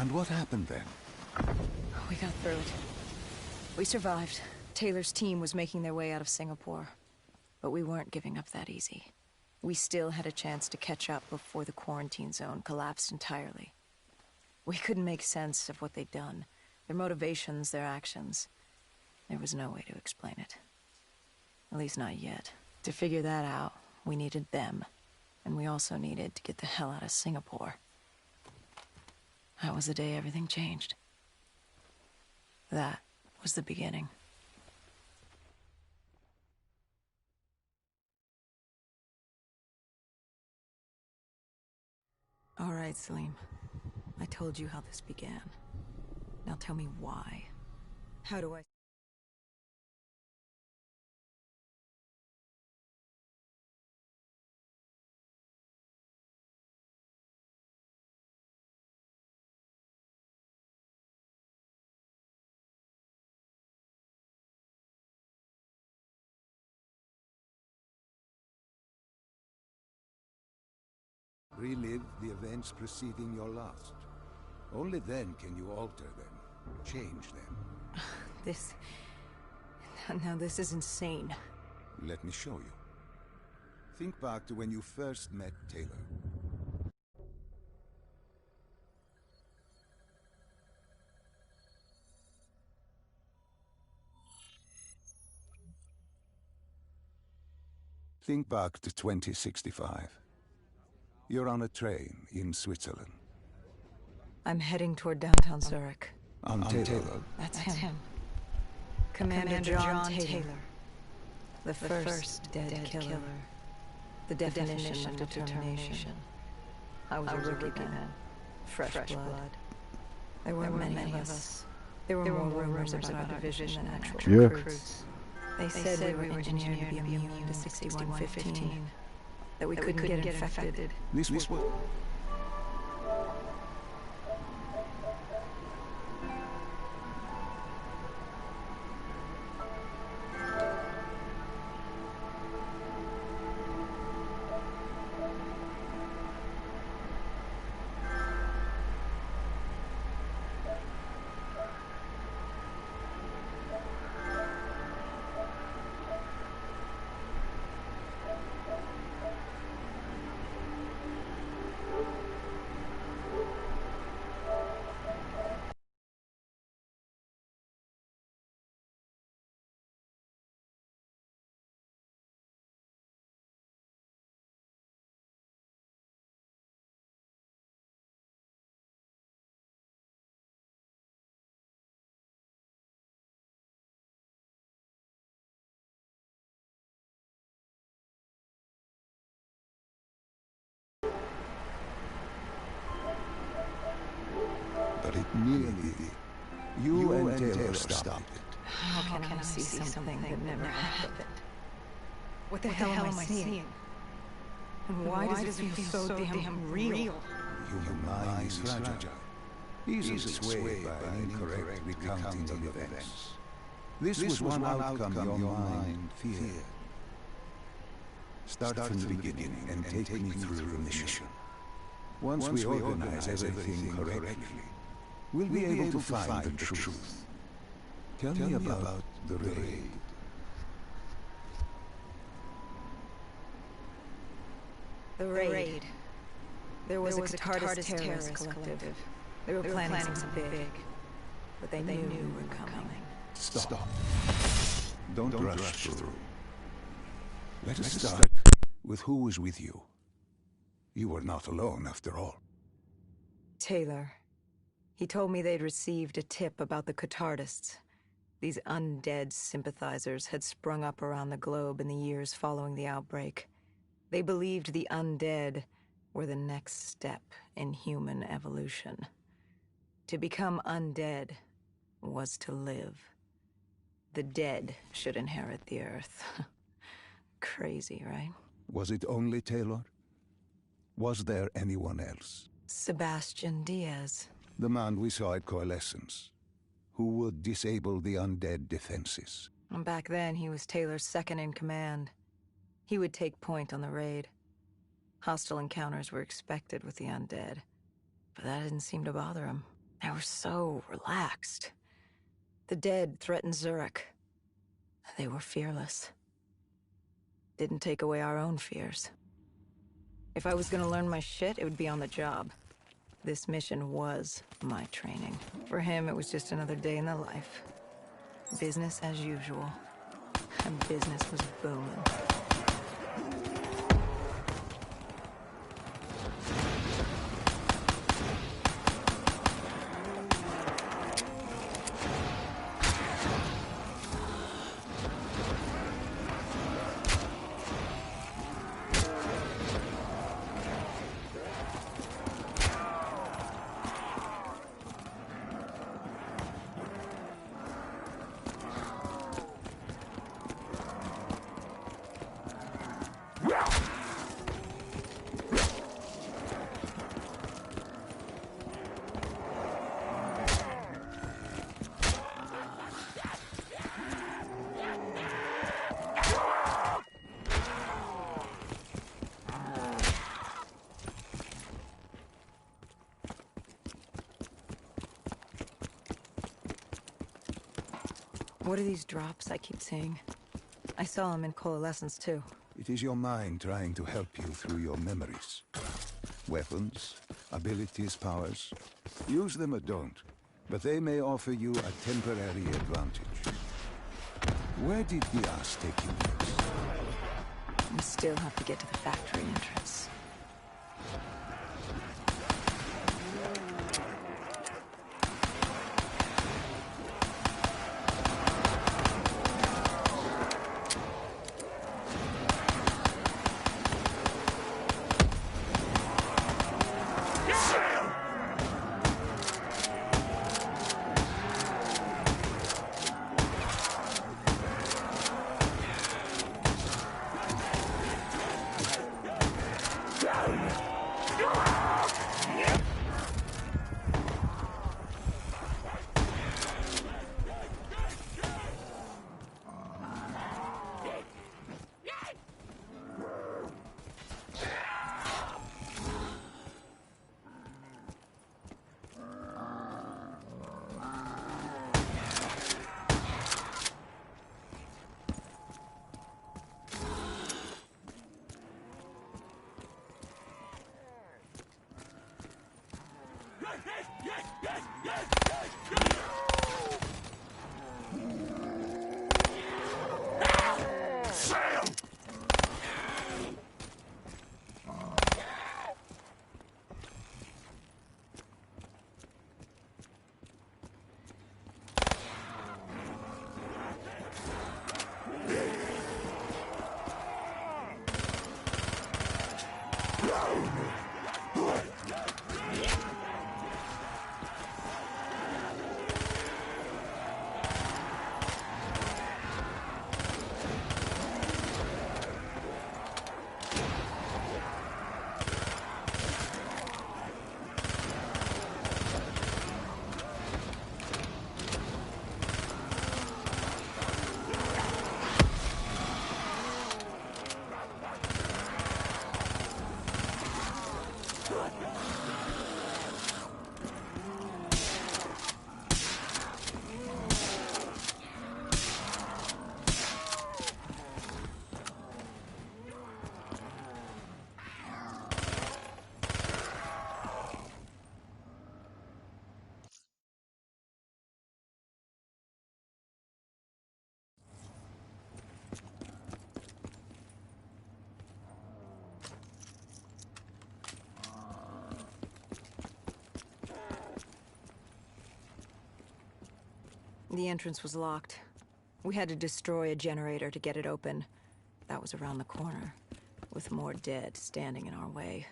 And what happened then? We got through it. We survived. Taylor's team was making their way out of Singapore. But we weren't giving up that easy. We still had a chance to catch up before the quarantine zone collapsed entirely. We couldn't make sense of what they'd done. Their motivations, their actions. There was no way to explain it. At least not yet. To figure that out, we needed them. And we also needed to get the hell out of Singapore. That was the day everything changed. That was the beginning. All right, Salim. I told you how this began. Now tell me why. How do I... Relive the events preceding your last. Only then can you alter them, change them. This... Now this is insane. Let me show you. Think back to when you first met Taylor. Think back to 2065. You're on a train in Switzerland. I'm heading toward downtown Zurich. On Taylor? That's him. Commander John Taylor. The first dead killer. The definition of determination. I was a rookie then. Fresh blood. There weren't many of us. There were more rumors about our division than actual recruits. They said we were engineered to be immune to 6115. That we couldn't get infected. This was what... But it nearly... You and Taylor stopped it. How can I see something that never happened? What the hell am I seeing? And why does it feel so damn real? Human mind is fragile. Easily swayed by an incorrect recounting of events. This was one outcome your mind feared. Start from the beginning and take me through the mission. Once we organize everything correctly, we'll be able to find the truth. Tell me about the raid. The raid. There was a Catardist terrorist collective. They were planning something big. But they knew we were coming. Stop. Don't rush through. Let us start with who was with you. You were not alone, after all. Taylor. He told me they'd received a tip about the Catardists. These undead sympathizers had sprung up around the globe in the years following the outbreak. They believed the undead were the next step in human evolution. To become undead was to live. The dead should inherit the earth. Crazy, right? Was it only Taylor? Was there anyone else? Sebastian Diaz. The man we saw at Coalescence, who would disable the undead defenses. And back then, he was Taylor's second in command. He would take point on the raid. Hostile encounters were expected with the undead, but that didn't seem to bother him. They were so relaxed. The dead threatened Zurich. They were fearless. Didn't take away our own fears. If I was gonna learn my shit, it would be on the job. This mission was my training. For him, it was just another day in the life. Business as usual. And business was booming. What are these drops I keep seeing? I saw them in Coalescence, too. It is your mind trying to help you through your memories. Weapons, abilities, powers. Use them or don't, but they may offer you a temporary advantage. Where did Diaz take you next? We still have to get to the factory entrance. The entrance was locked. We had to destroy a generator to get it open. That was around the corner, with more dead standing in our way.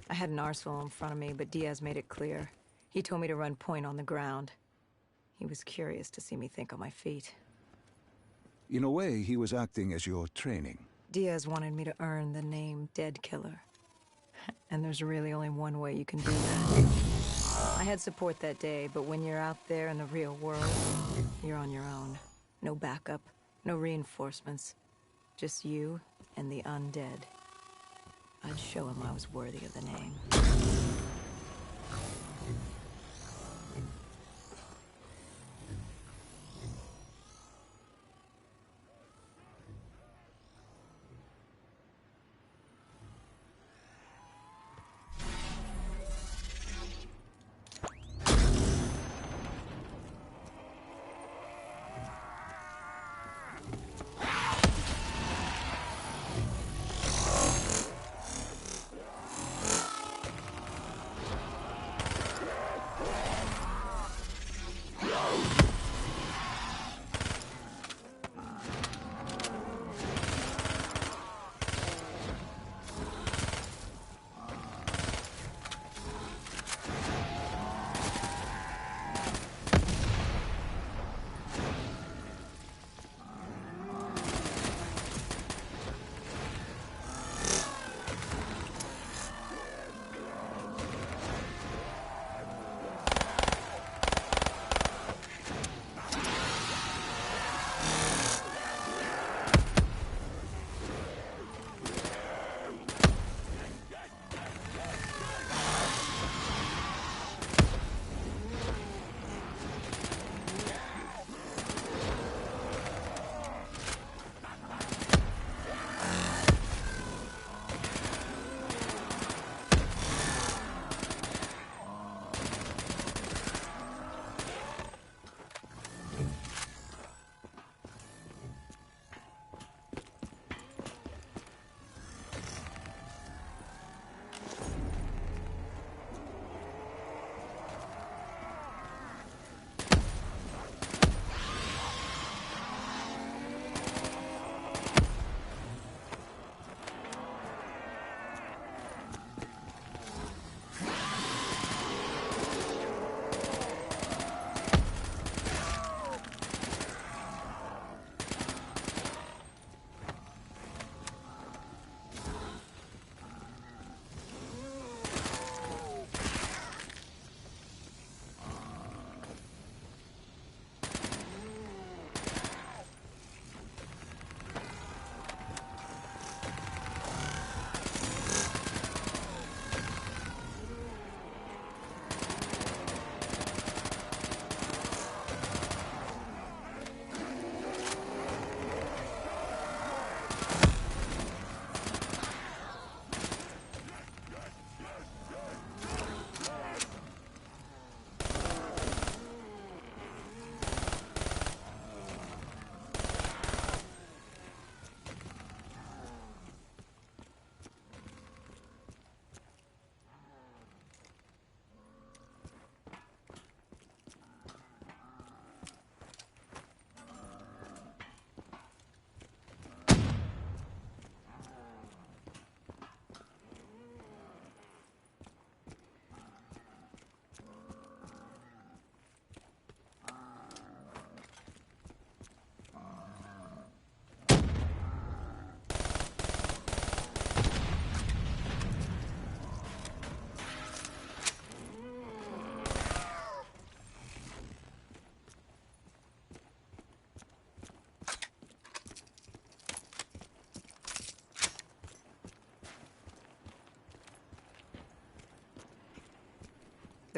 I had an arsenal in front of me, but Diaz made it clear. He told me to run point on the ground. He was curious to see me think on my feet. In a way, he was acting as your training. Diaz wanted me to earn the name Dead Killer. And there's really only one way you can do that. I had support that day, but when you're out there in the real world, you're on your own. No backup, no reinforcements. Just you and the undead. I'd show him I was worthy of the name.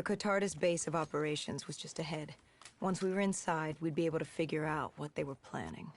The Cotardis base of operations was just ahead. Once we were inside, we'd be able to figure out what they were planning.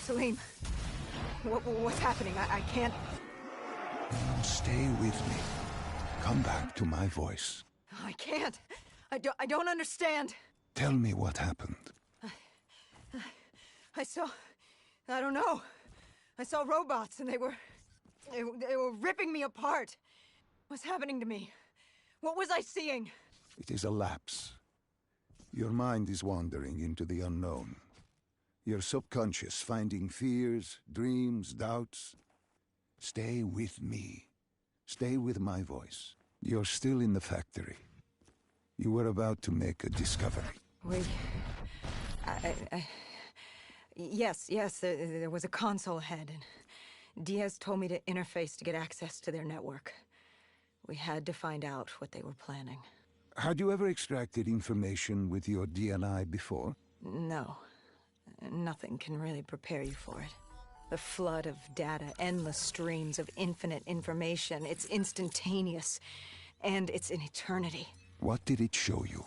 Salim, what's happening? I can't... Stay with me. Come back to my voice. I can't. I don't understand. Tell me what happened. I saw... I don't know. I saw robots and they were ripping me apart. What's happening to me? What was I seeing? It is a lapse. Your mind is wandering into the unknown. Your subconscious finding fears, dreams, doubts. Stay with me. Stay with my voice. You're still in the factory. You were about to make a discovery. Wait. Yes, there was a console ahead, and Diaz told me to interface to get access to their network. We had to find out what they were planning. Had you ever extracted information with your DNI before? No. Nothing can really prepare you for it. The flood of data, endless streams of infinite information, it's instantaneous, and it's in eternity. What did it show you?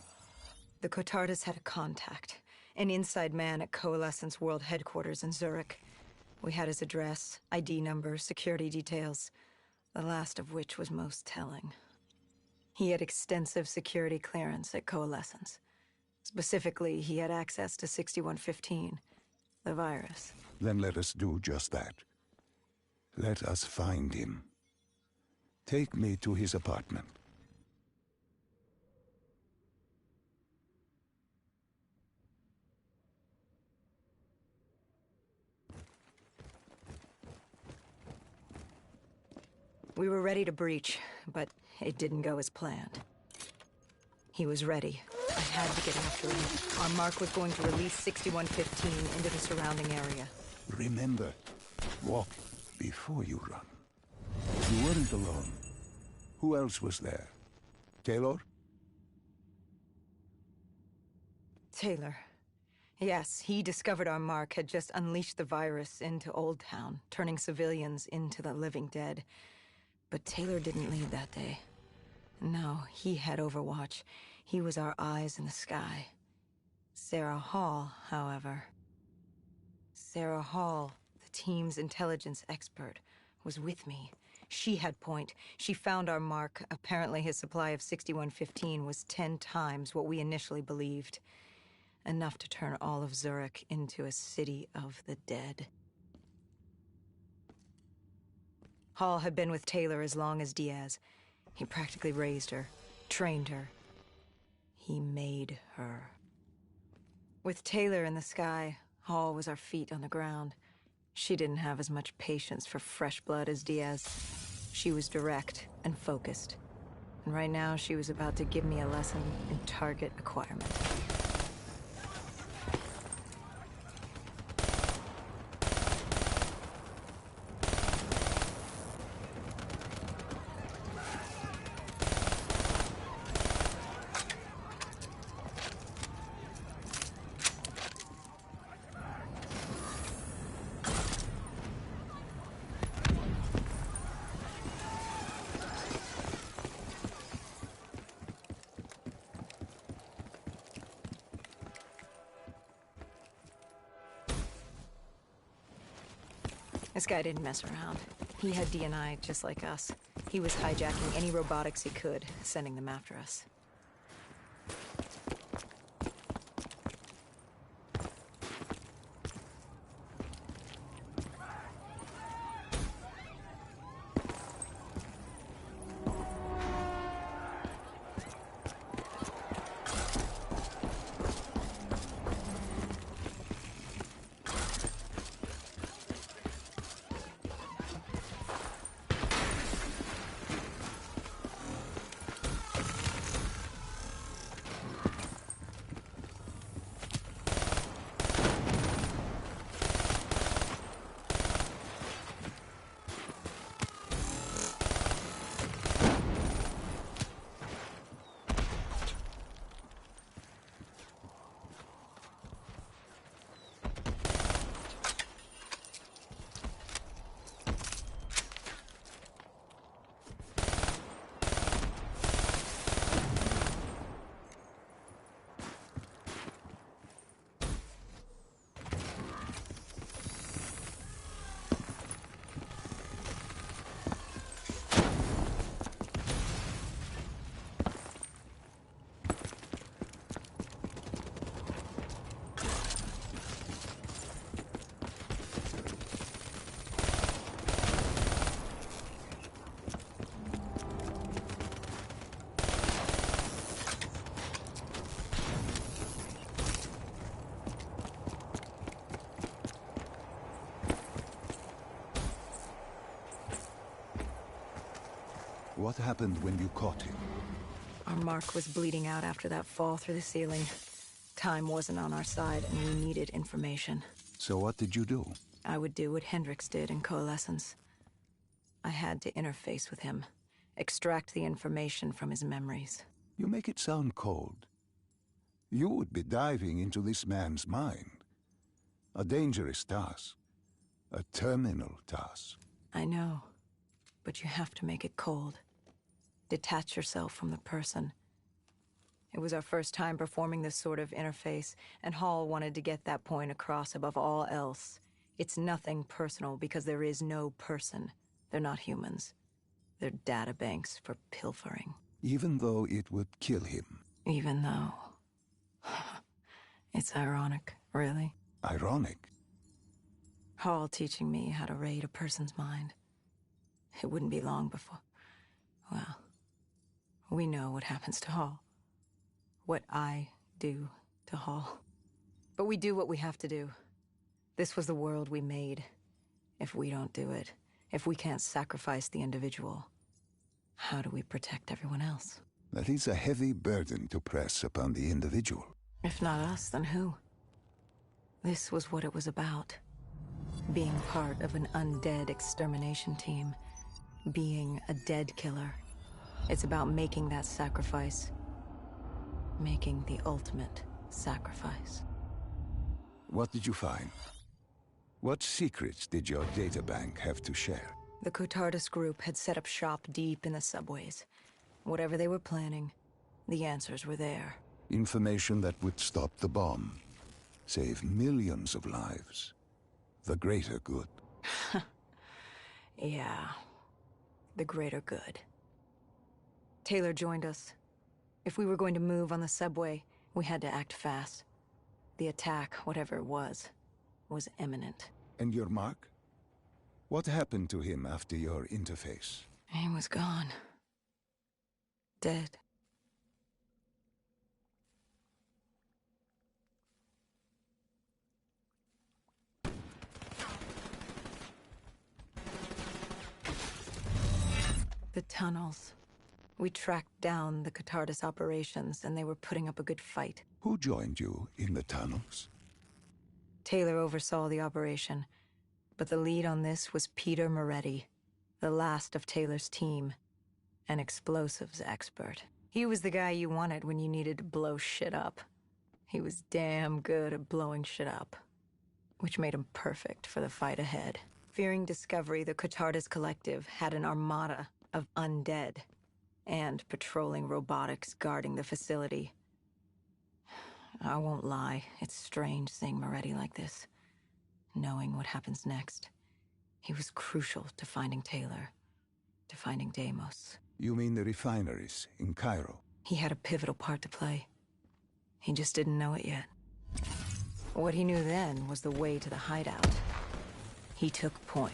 The Cotardis had a contact, an inside man at Coalescence World Headquarters in Zurich. We had his address, ID number, security details, the last of which was most telling. He had extensive security clearance at Coalescence. Specifically, he had access to 6115, the virus. Then let us do just that. Let us find him. Take me to his apartment. We were ready to breach, but it didn't go as planned. He was ready. I had to get after him. Our mark was going to release 6115 into the surrounding area. Remember, walk before you run. You weren't alone. Who else was there? Taylor? Taylor. Yes, he discovered our mark had just unleashed the virus into Old Town, turning civilians into the living dead. But Taylor didn't leave that day. No, he had Overwatch. He was our eyes in the sky. Sarah Hall, however... Sarah Hall, the team's intelligence expert, was with me. She had point. She found our mark. Apparently his supply of 6115 was 10 times what we initially believed. Enough to turn all of Zurich into a city of the dead. Hall had been with Taylor as long as Diaz. He practically raised her, trained her. He made her. With Taylor in the sky, Hall was our feet on the ground. She didn't have as much patience for fresh blood as Diaz. She was direct and focused. And right now, she was about to give me a lesson in target acquirement. This guy didn't mess around. He had D&I just like us. He was hijacking any robotics he could, sending them after us. What happened when you caught him? Our mark was bleeding out after that fall through the ceiling. Time wasn't on our side, and we needed information. So what did you do? I would do what Hendricks did in Coalescence. I had to interface with him, extract the information from his memories. You make it sound cold. You would be diving into this man's mind. A dangerous task. A terminal task. I know, but you have to make it cold. Detach yourself from the person. It was our first time performing this sort of interface, and Hall wanted to get that point across above all else. It's nothing personal because there is no person. They're not humans. They're databanks for pilfering. Even though it would kill him. Even though... It's ironic, really. Ironic? Hall teaching me how to raid a person's mind. It wouldn't be long before... Well, we know what happens to Hall. What I do to Hall. But we do what we have to do. This was the world we made. If we don't do it, if we can't sacrifice the individual, how do we protect everyone else? That is a heavy burden to press upon the individual. If not us, then who? This was what it was about. Being part of an undead extermination team. Being a dead killer. It's about making that sacrifice. Making the ultimate sacrifice. What did you find? What secrets did your databank have to share? The Cotardus group had set up shop deep in the subways. Whatever they were planning, the answers were there. Information that would stop the bomb. Save millions of lives. The greater good. Yeah. The greater good. Taylor joined us. If we were going to move on the subway, we had to act fast. The attack, whatever it was imminent. And your mark? What happened to him after your interface? He was gone. Dead. The tunnels. We tracked down the Cotardus operations, and they were putting up a good fight. Who joined you in the tunnels? Taylor oversaw the operation, but the lead on this was Peter Moretti, the last of Taylor's team, an explosives expert. He was the guy you wanted when you needed to blow shit up. He was damn good at blowing shit up, which made him perfect for the fight ahead. Fearing discovery, the Cotardus Collective had an armada of undead and patrolling robotics guarding the facility. I won't lie, it's strange seeing Moretti like this, knowing what happens next. He was crucial to finding Taylor, to finding Deimos. You mean the refineries in Cairo? He had a pivotal part to play. He just didn't know it yet. What he knew then was the way to the hideout. He took point.